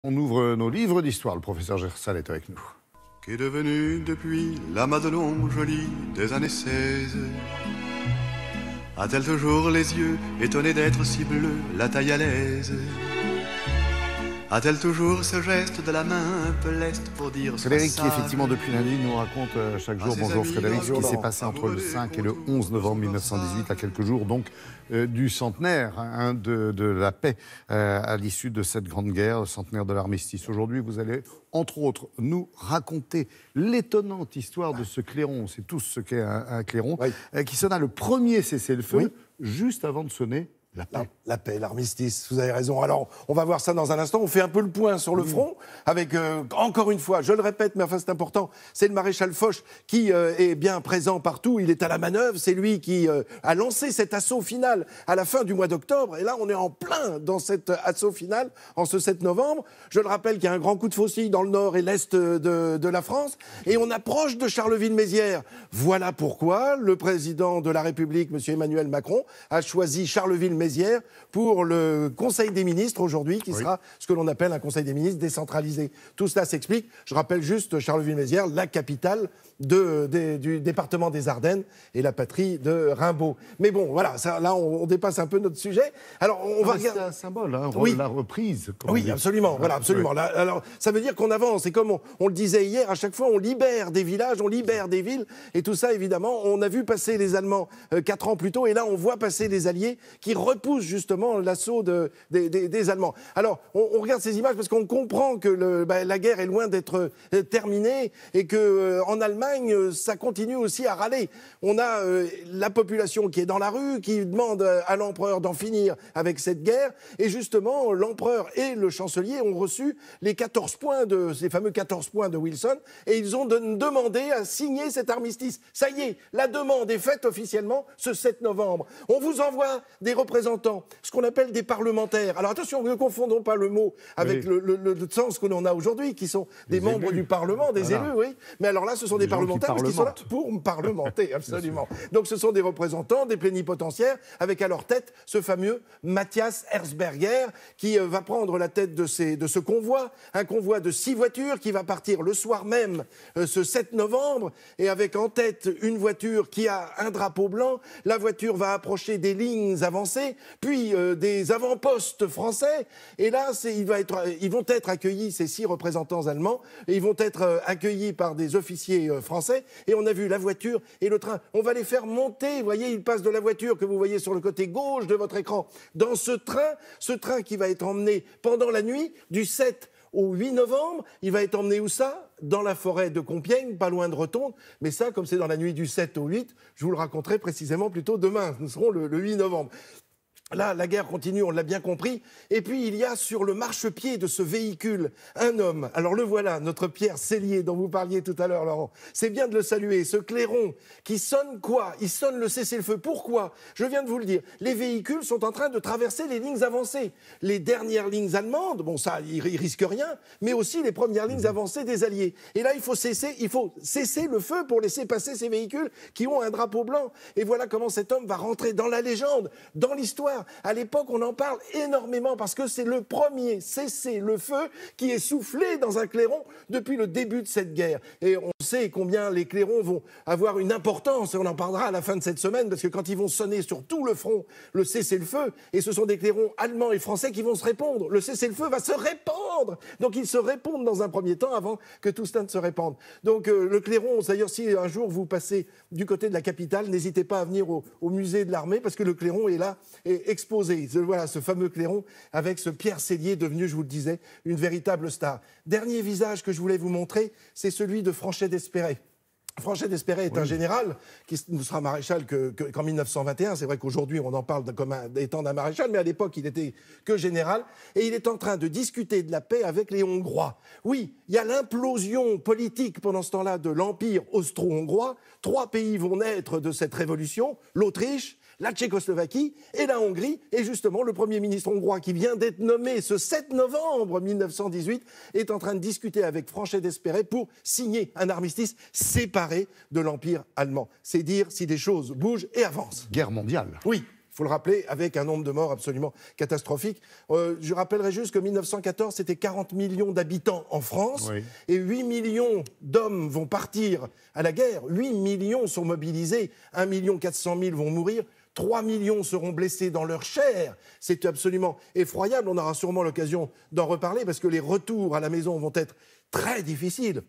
On ouvre nos livres d'histoire. Le professeur Gersal est avec nous. Qu'est devenue depuis la Madelon jolie des années 16? A-t-elle toujours les yeux étonnés d'être si bleus, la taille à l'aise? A-t-elle toujours ce geste de la main un peu leste pour dire Frédéric, qui effectivement depuis lundi nous raconte chaque jour, bonjour Frédéric, ce qui s'est passé entre le 5 et le 11 novembre 1918, à quelques jours donc du centenaire de la paix à l'issue de cette grande guerre, le centenaire de l'armistice. Aujourd'hui, vous allez entre autres nous raconter l'étonnante histoire de ce clairon, c'est tous ce qu'est un clairon, qui sonna le premier cessez-le-feu juste avant de sonner la paix. La paix, l'armistice, vous avez raison. Alors, on va voir ça dans un instant. On fait un peu le point sur le front avec, encore une fois, je le répète, mais enfin c'est important, c'est le maréchal Foch qui est bien présent partout. Il est à la manœuvre. C'est lui qui a lancé cet assaut final à la fin du mois d'octobre. Et là, on est en plein dans cet assaut final en ce 7 novembre. Je le rappelle qu'il y a un grand coup de faucille dans le nord et l'est de la France. Et on approche de Charleville-Mézières. Voilà pourquoi le président de la République, M. Emmanuel Macron, a choisi Charleville-Mézières pour le Conseil des ministres aujourd'hui, qui sera ce que l'on appelle un Conseil des ministres décentralisé. Tout cela s'explique. Je rappelle juste Charleville-Mézières, la capitale du département des Ardennes et la patrie de Rimbaud. Mais bon, voilà, ça, là, on dépasse un peu notre sujet. Alors, on va regarder. C'est un symbole, hein, la reprise. Oui, absolument. Voilà, absolument. Là, alors, ça veut dire qu'on avance. Et comme on le disait hier, à chaque fois, on libère des villages, on libère des villes. Et tout ça, évidemment, on a vu passer les Allemands 4 ans plus tôt. Et là, on voit passer les Alliés qui repoussent justement l'assaut des Allemands. Alors, on regarde ces images parce qu'on comprend que la guerre est loin d'être terminée et qu'en Allemagne, ça continue aussi à râler. On a la population qui est dans la rue, qui demande à l'empereur d'en finir avec cette guerre. Et justement, l'empereur et le chancelier ont reçu les 14 points ces fameux 14 points de Wilson. Et ils ont demandé à signer cet armistice. Ça y est, la demande est faite officiellement ce 7 novembre. On vous envoie des représentants, ce qu'on appelle des parlementaires. Alors attention, ne confondons pas le mot avec le sens que l'on a aujourd'hui, qui sont des membres élus. du Parlement, des élus, oui. Mais alors là, ce sont des parlementaires parce qu'ils sont là pour parlementer, absolument. Donc ce sont des représentants, des plénipotentiaires, avec à leur tête ce fameux Matthias Erzberger, qui va prendre la tête de ce convoi, un convoi de 6 voitures qui va partir le soir même, ce 7 novembre, et avec en tête une voiture qui a un drapeau blanc. La voiture va approcher des lignes avancées, puis des avant-postes français, et là, ils vont être accueillis, ces 6 représentants allemands, et ils vont être accueillis par des officiers français, et on a vu la voiture et le train. On va les faire monter, vous voyez, ils passent de la voiture que vous voyez sur le côté gauche de votre écran, dans ce train qui va être emmené pendant la nuit, du 7 au 8 novembre, il va être emmené où ça ? Dans la forêt de Compiègne, pas loin de Retonde. Mais ça, comme c'est dans la nuit du 7 au 8, je vous le raconterai précisément plutôt demain. Nous serons le 8 novembre. Là, la guerre continue, on l'a bien compris. Et puis, il y a sur le marchepied de ce véhicule un homme. Alors le voilà, notre Pierre Sellier, dont vous parliez tout à l'heure, Laurent. C'est bien de le saluer. Ce clairon qui sonne quoi ? Il sonne le cessez-le-feu. Pourquoi ? Je viens de vous le dire. Les véhicules sont en train de traverser les lignes avancées. Les dernières lignes allemandes, bon ça, ils risquent rien, mais aussi les premières lignes avancées des Alliés. Et là, il faut cesser le feu pour laisser passer ces véhicules qui ont un drapeau blanc. Et voilà comment cet homme va rentrer dans la légende, dans l'histoire. À l'époque, on en parle énormément parce que c'est le premier cessez-le-feu qui est soufflé dans un clairon depuis le début de cette guerre. Et on sait combien les clairons vont avoir une importance, et on en parlera à la fin de cette semaine, parce que quand ils vont sonner sur tout le front le cessez-le-feu, et ce sont des clairons allemands et français qui vont se répondre, le cessez-le-feu va se répandre. Donc ils se répondent dans un premier temps avant que tout cela ne se répande. Donc le clairon, d'ailleurs, si un jour vous passez du côté de la capitale, n'hésitez pas à venir au musée de l'armée, parce que le clairon est là, exposé. Voilà ce fameux clairon avec ce Pierre Sellier devenu, je vous le disais, une véritable star. Dernier visage que je voulais vous montrer, c'est celui de Franchet d'Espéré. Franchet d'Espéré est un général qui ne sera maréchal qu'en 1921. C'est vrai qu'aujourd'hui, on en parle comme étant d'un maréchal, mais à l'époque, il n'était que général. Et il est en train de discuter de la paix avec les Hongrois. Oui, il y a l'implosion politique pendant ce temps-là de l'Empire austro-hongrois. 3 pays vont naître de cette révolution. L'Autriche, la Tchécoslovaquie et la Hongrie. Et justement, le Premier ministre hongrois qui vient d'être nommé ce 7 novembre 1918 est en train de discuter avec Franchet d'Espéré pour signer un armistice séparé de l'Empire allemand. C'est dire si des choses bougent et avancent. Guerre mondiale. Oui. il faut le rappeler, avec un nombre de morts absolument catastrophique. Je rappellerai juste que 1914, c'était 40 millions d'habitants en France, oui. Et 8 millions d'hommes vont partir à la guerre, 8 millions sont mobilisés, 1 400 000 vont mourir, 3 millions seront blessés dans leur chair. C'est absolument effroyable. On aura sûrement l'occasion d'en reparler parce que les retours à la maison vont être très difficiles.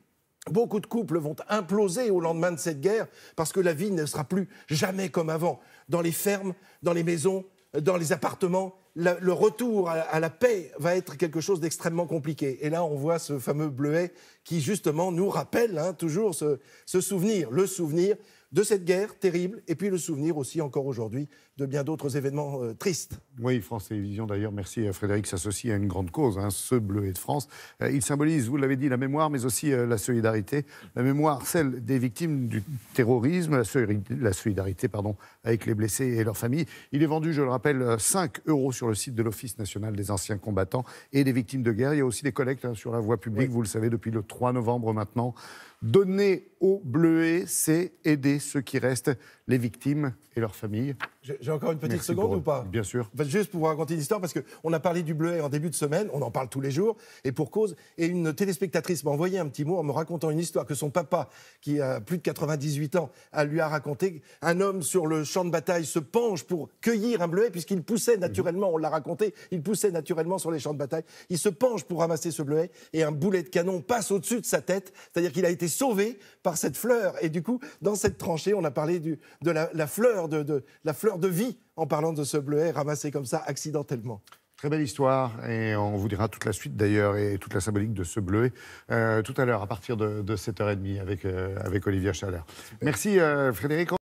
Beaucoup de couples vont imploser au lendemain de cette guerre parce que la vie ne sera plus jamais comme avant. Dans les fermes, dans les maisons, dans les appartements, le retour à la paix va être quelque chose d'extrêmement compliqué. Et là, on voit ce fameux bleuet qui, justement, nous rappelle toujours ce souvenir, le souvenir de cette guerre terrible, et puis le souvenir aussi, encore aujourd'hui, de bien d'autres événements tristes. Oui, France Télévisions, d'ailleurs, merci Frédéric, s'associe à une grande cause, ce bleuet de France. Il symbolise, vous l'avez dit, la mémoire, mais aussi la solidarité. La mémoire, celle des victimes du terrorisme, la solidarité, avec les blessés et leurs familles. Il est vendu, je le rappelle, 5 € sur le site de l'Office national des anciens combattants et des victimes de guerre. Il y a aussi des collectes sur la voie publique, oui. Vous le savez, depuis le 3 novembre maintenant. Donner au bleuet, c'est aider ceux qui restent, les victimes et leurs familles. J'ai encore une petite seconde ou pas? Bien sûr. Enfin, juste pour vous raconter une histoire, parce qu'on a parlé du bleuet en début de semaine, on en parle tous les jours, et pour cause. Et une téléspectatrice m'a envoyé un petit mot en me racontant une histoire que son papa, qui a plus de 98 ans, lui a raconté. Un homme sur le champ de bataille se penche pour cueillir un bleuet, puisqu'il poussait naturellement, on l'a raconté, il poussait naturellement sur les champs de bataille. Il se penche pour ramasser ce bleuet, et un boulet de canon passe au-dessus de sa tête, c'est-à-dire qu'il a été sauvé par cette fleur. Et du coup, dans cette tranchée, on a parlé de la fleur de vie, en parlant de ce bleuet ramassé comme ça, accidentellement. Très belle histoire, et on vous dira toute la suite d'ailleurs, et toute la symbolique de ce bleuet, tout à l'heure, à partir de 7h30, avec Olivia Chalère. Merci Frédéric.